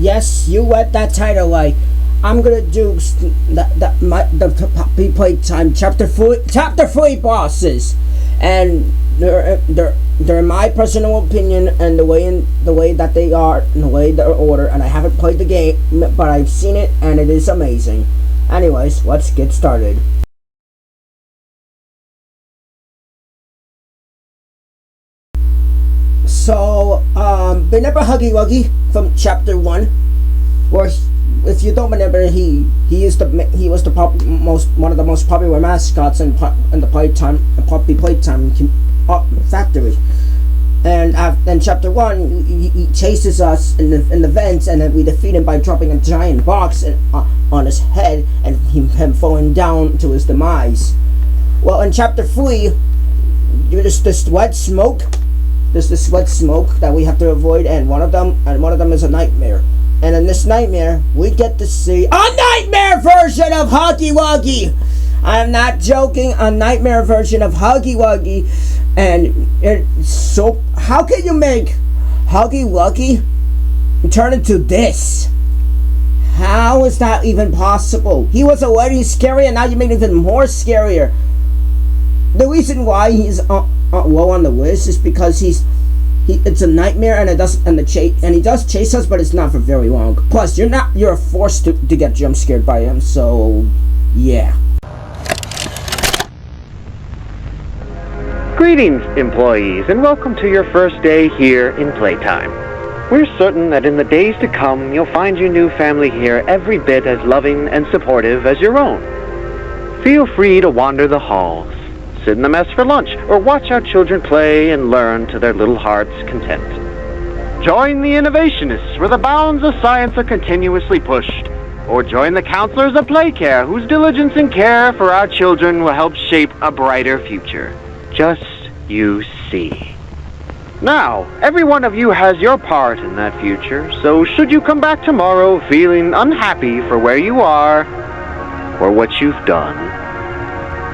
Yes, you read that title right. I'm gonna do the Poppy Playtime chapter 3 bosses, and they're my personal opinion and the way that they are and the way they're ordered. And I haven't played the game, but I've seen it and it is amazing. Anyways, let's get started. So, remember Huggy Wuggy from chapter 1, where if you don't remember, he was one of the most popular mascots in the Poppy Playtime factory. And in chapter 1, he chases us in the vents, and then we defeat him by dropping a giant box on his head and him falling down to his demise. Well, in chapter 3, there's this wet smoke. There's this wet smoke that we have to avoid, and one of them is a nightmare. And in this nightmare, we get to see a nightmare version of Huggy Wuggy. I'm not joking, a nightmare version of Huggy Wuggy. And it's so, how can you make Huggy Wuggy turn into this? How is that even possible? He was already scary, and now you made him even more scarier. The reason why he's low on the list is because it's a nightmare, and he does chase us, but it's not for very long. Plus, you're forced to get jump scared by him, so yeah. Greetings, employees, and welcome to your first day here in Playtime. We're certain that in the days to come, you'll find your new family here every bit as loving and supportive as your own. Feel free to wander the halls, sit in the mess for lunch, or watch our children play and learn to their little hearts' content. Join the innovationists where the bounds of science are continuously pushed, or join the counselors of Playcare whose diligence and care for our children will help shape a brighter future. Just you see. Now, every one of you has your part in that future, so should you come back tomorrow feeling unhappy for where you are or what you've done,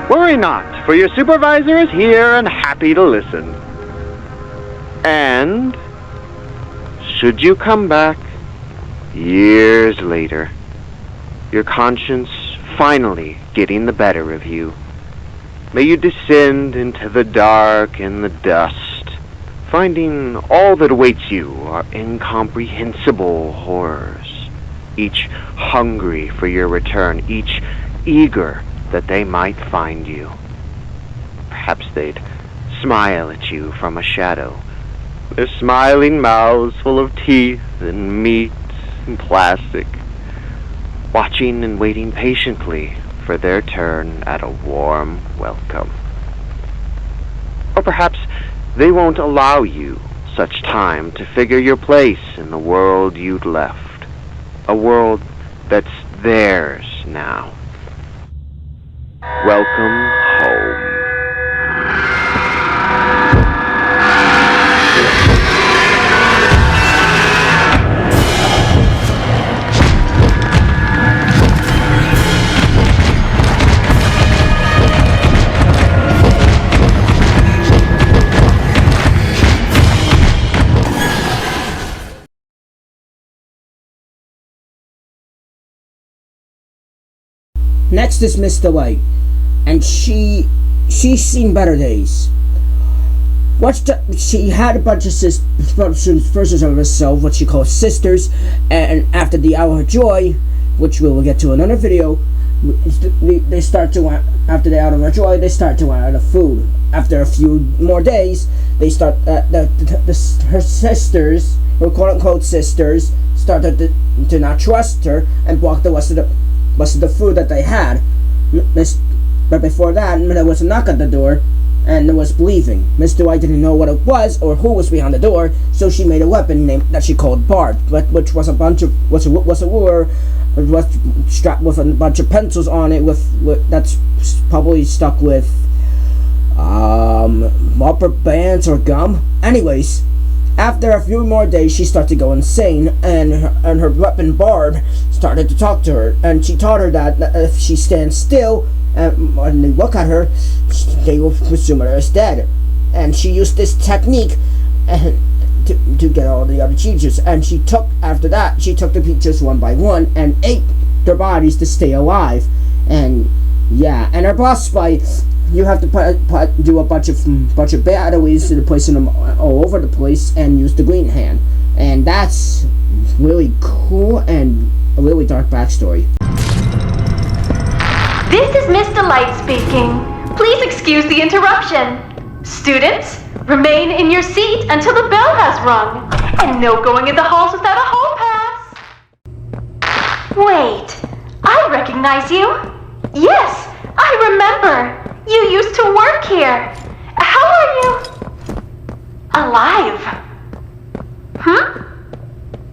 worry not, for your supervisor is here and happy to listen. And should you come back years later, your conscience finally getting the better of you, may you descend into the dark and the dust, finding all that awaits you are incomprehensible horrors, each hungry for your return, each eager that they might find you. Perhaps they'd smile at you from a shadow, their smiling mouths full of teeth and meat and plastic, watching and waiting patiently for their turn at a warm welcome. Or perhaps they won't allow you such time to figure your place in the world you'd left, a world that's theirs now. Welcome home. Next is Miss Delight, and she's seen better days. She had a bunch of versions of herself, what she calls sisters, and after the Hour of Joy, which we will get to in another video, they start to want, after the Hour of Joy, they start to run out of food. After a few more days, they start her sisters, her quote-unquote sisters, started to not trust her and block the rest of the food that they had. But before that, there was a knock at the door, and there was bleeding. Miss Dwight didn't know what it was or who was behind the door, so she made a weapon that she called Barb, which was a lure, was strapped with a bunch of pencils on it, that's probably stuck with rubber bands or gum. Anyways, after a few more days, she started to go insane, and her weapon Barb started to talk to her, and she taught her that if she stands still and when they look at her, they will presume her as dead. And she used this technique to get all the other teachers. And after that, she took the teachers one by one and ate their bodies to stay alive. And yeah, and our boss fight, you have to do a bunch of batteries to place them all over the place and use the green hand. And that's really cool and a really dark backstory. This is Mr. Light speaking. Please excuse the interruption. Students, remain in your seat until the bell has rung. And no going in the halls without a hall pass. Wait, I recognize you. Yes, I remember. You used to work here. How are you? Alive.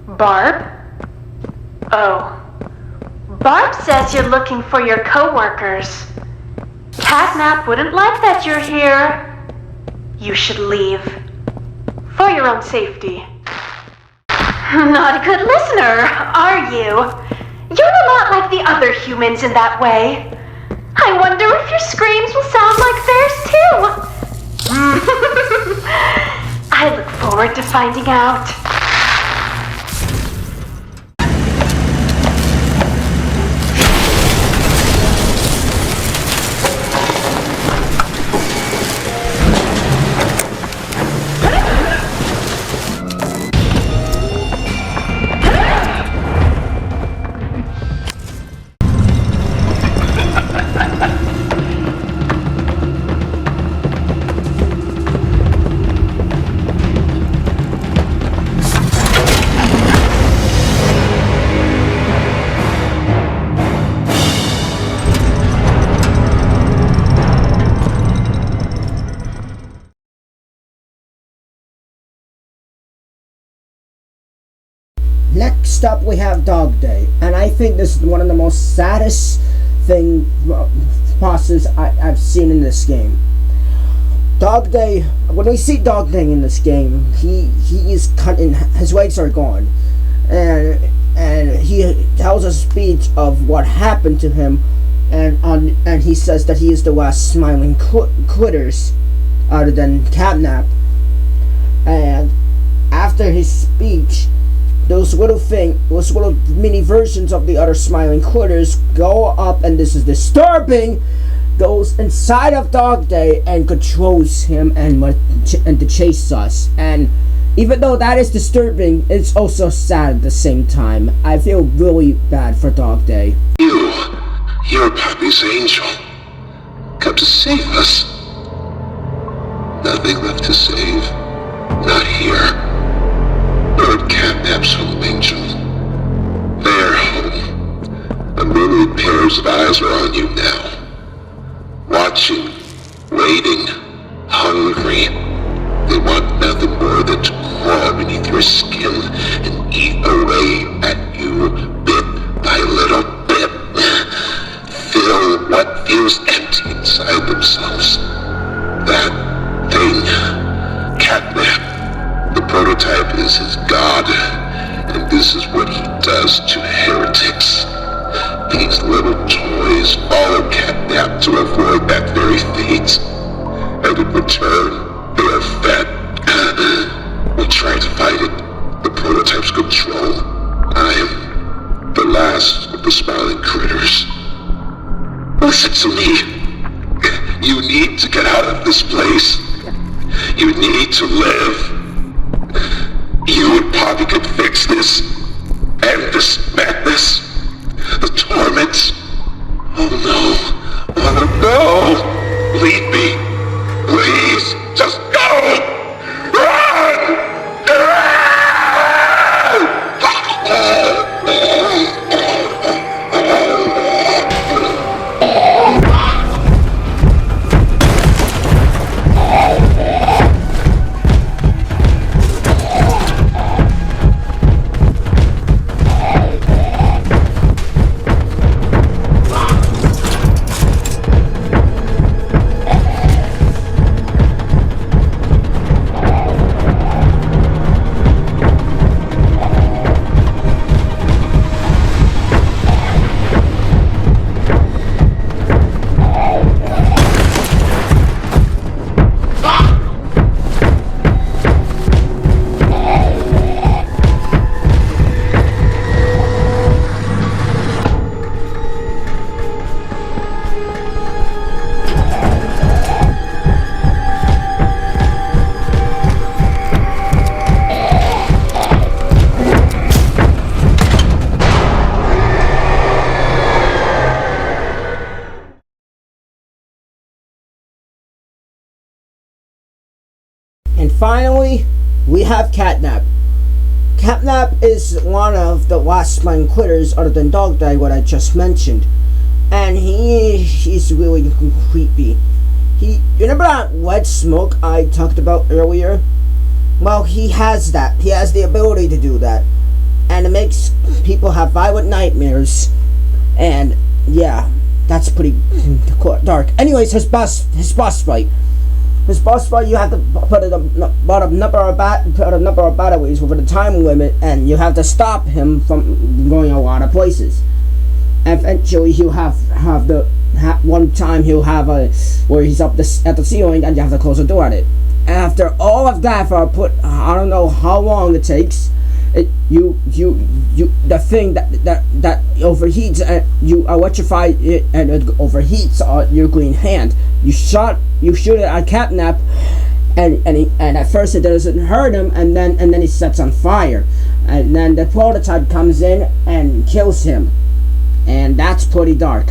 Barb? Oh. Barb says you're looking for your co-workers. Catnap wouldn't like that you're here. You should leave. For your own safety. Not a good listener, are you? You're a lot like the other humans in that way. I wonder if your screams will sound like theirs too. I look forward to finding out. Next up, we have Dog Day, and I think this is one of the most saddest bosses I've seen in this game. Dog Day, when we see Dog Day in this game, he is cutting, his legs are gone, and he tells a speech of what happened to him, and he says that he is the last smiling quitters, other than Catnap. And after his speech, those little mini versions of the other smiling quitters go up, and this is disturbing, goes inside of Dog Day and controls him and to chase us. And even though that is disturbing, it's also sad at the same time. I feel really bad for Dog Day. You're Pappy's angel. Come to save us. Nothing left to save. Not here. Lord Catnap's home, Angel. Their home. A million pairs of eyes are on you now. Watching, waiting, hungry. They want nothing more than to crawl beneath your skin and eat away at you bit by little bit. Fill what feels empty inside themselves. That thing. Catnap. The prototype is his god, and this is what he does to heretics. These little toys follow Catnap to avoid that very fate, and in return, they are fed. We try to fight it, the prototype's control. I am the last of the smiling critters. Listen to me. You need to get out of this place. You need to live. You and Poppy could fix this. End this madness. The torment. Oh no. Oh no. Leave me. Please. Just go. Run! And finally, we have Catnap. Catnap is one of the last spine quitters other than Dog Day, what I just mentioned. And he's really creepy. You remember that red smoke I talked about earlier? Well, he has that. He has the ability to do that. And it makes people have violent nightmares. And yeah, that's pretty dark. Anyways, his boss fight. His boss fight, you have to put a number of batteries within a time limit, and you have to stop him from going a lot of places. And eventually, he'll have one time he'll have where he's up at the ceiling, and you have to close the door at it. After all of that, I don't know how long it takes. The thing that overheats, you electrify it, and it overheats your green hand. You shoot it at Catnap, and at first it doesn't hurt him, and then he sets on fire, and then the prototype comes in and kills him, and that's pretty dark.